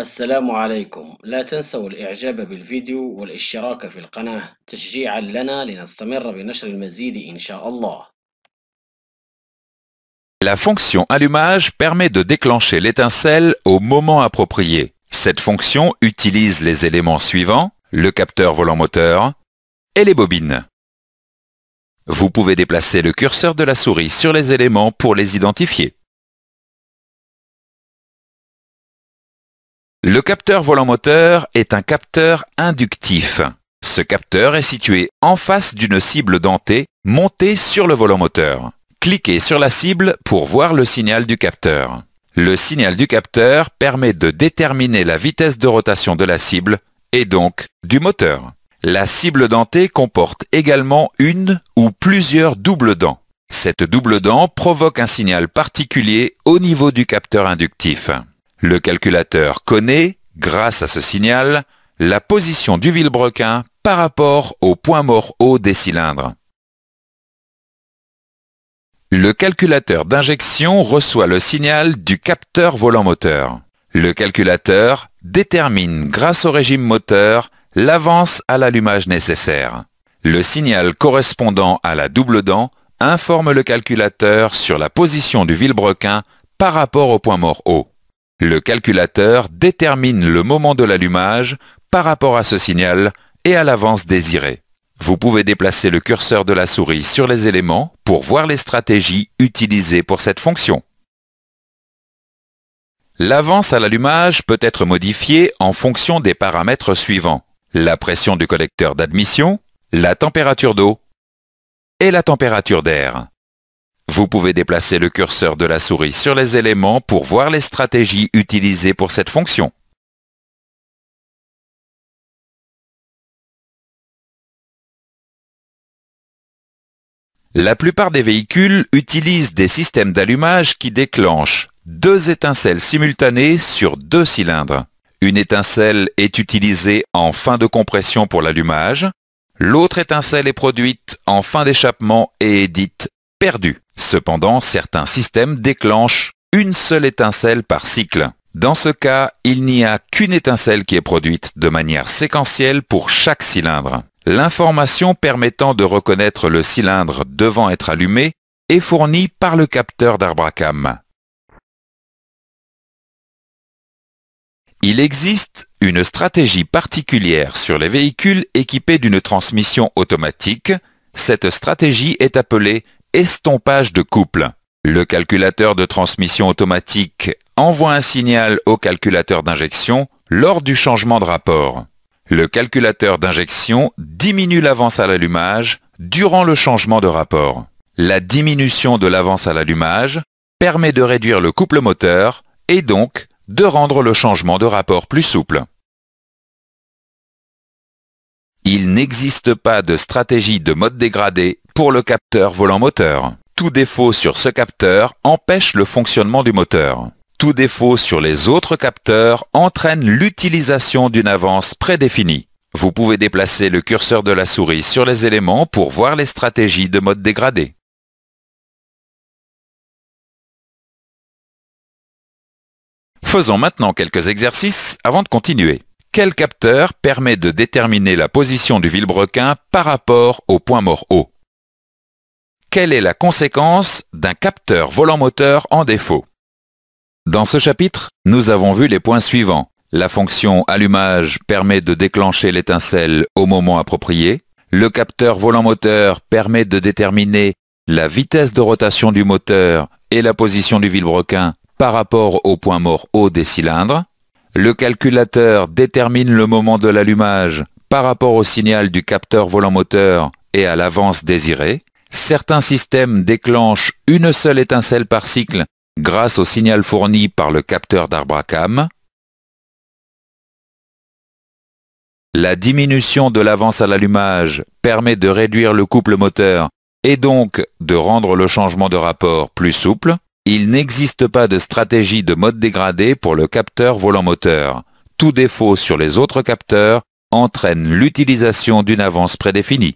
السلام عليكم. لا تنسوا الإعجاب بالفيديو والاشتراك في القناة تشجيعا لنا لنستمر بنشر المزيد إن شاء الله. La fonction allumage permet de déclencher l'étincelle au moment approprié. Cette fonction utilise les éléments suivants, le capteur volant-moteur et les bobines. Vous pouvez déplacer le curseur de la souris sur les éléments pour les identifier. Le capteur volant-moteur est un capteur inductif. Ce capteur est situé en face d'une cible dentée montée sur le volant-moteur. Cliquez sur la cible pour voir le signal du capteur. Le signal du capteur permet de déterminer la vitesse de rotation de la cible et donc du moteur. La cible dentée comporte également une ou plusieurs doubles dents. Cette double dent provoque un signal particulier au niveau du capteur inductif. Le calculateur connaît, grâce à ce signal, la position du vilebrequin par rapport au point mort haut des cylindres. Le calculateur d'injection reçoit le signal du capteur volant-moteur. Le calculateur détermine, grâce au régime moteur, l'avance à l'allumage nécessaire. Le signal correspondant à la double dent informe le calculateur sur la position du vilebrequin par rapport au point mort haut. Le calculateur détermine le moment de l'allumage par rapport à ce signal et à l'avance désirée. Vous pouvez déplacer le curseur de la souris sur les éléments pour voir les stratégies utilisées pour cette fonction. L'avance à l'allumage peut être modifiée en fonction des paramètres suivants: la pression du collecteur d'admission, la température d'eau et la température d'air. Vous pouvez déplacer le curseur de la souris sur les éléments pour voir les stratégies utilisées pour cette fonction. La plupart des véhicules utilisent des systèmes d'allumage qui déclenchent deux étincelles simultanées sur deux cylindres. Une étincelle est utilisée en fin de compression pour l'allumage, l'autre étincelle est produite en fin d'échappement et est dite perdue. Cependant, certains systèmes déclenchent une seule étincelle par cycle. Dans ce cas, il n'y a qu'une étincelle qui est produite de manière séquentielle pour chaque cylindre. L'information permettant de reconnaître le cylindre devant être allumé est fournie par le capteur d'Arbracam. Il existe une stratégie particulière sur les véhicules équipés d'une transmission automatique. Cette stratégie est appelée estompage de couple. Le calculateur de transmission automatique envoie un signal au calculateur d'injection lors du changement de rapport. Le calculateur d'injection diminue l'avance à l'allumage durant le changement de rapport. La diminution de l'avance à l'allumage permet de réduire le couple moteur et donc de rendre le changement de rapport plus souple. Il n'existe pas de stratégie de mode dégradé pour le capteur volant-moteur. Tout défaut sur ce capteur empêche le fonctionnement du moteur. Tout défaut sur les autres capteurs entraîne l'utilisation d'une avance prédéfinie. Vous pouvez déplacer le curseur de la souris sur les éléments pour voir les stratégies de mode dégradé. Faisons maintenant quelques exercices avant de continuer. Quel capteur permet de déterminer la position du vilebrequin par rapport au point mort haut? Quelle est la conséquence d'un capteur volant-moteur en défaut? Dans ce chapitre, nous avons vu les points suivants. La fonction allumage permet de déclencher l'étincelle au moment approprié. Le capteur volant-moteur permet de déterminer la vitesse de rotation du moteur et la position du vilebrequin par rapport au point mort haut des cylindres. Le calculateur détermine le moment de l'allumage par rapport au signal du capteur volant-moteur et à l'avance désirée. Certains systèmes déclenchent une seule étincelle par cycle grâce au signal fourni par le capteur d'Arbracam. La diminution de l'avance à l'allumage permet de réduire le couple moteur et donc de rendre le changement de rapport plus souple. Il n'existe pas de stratégie de mode dégradé pour le capteur volant-moteur. Tout défaut sur les autres capteurs entraîne l'utilisation d'une avance prédéfinie.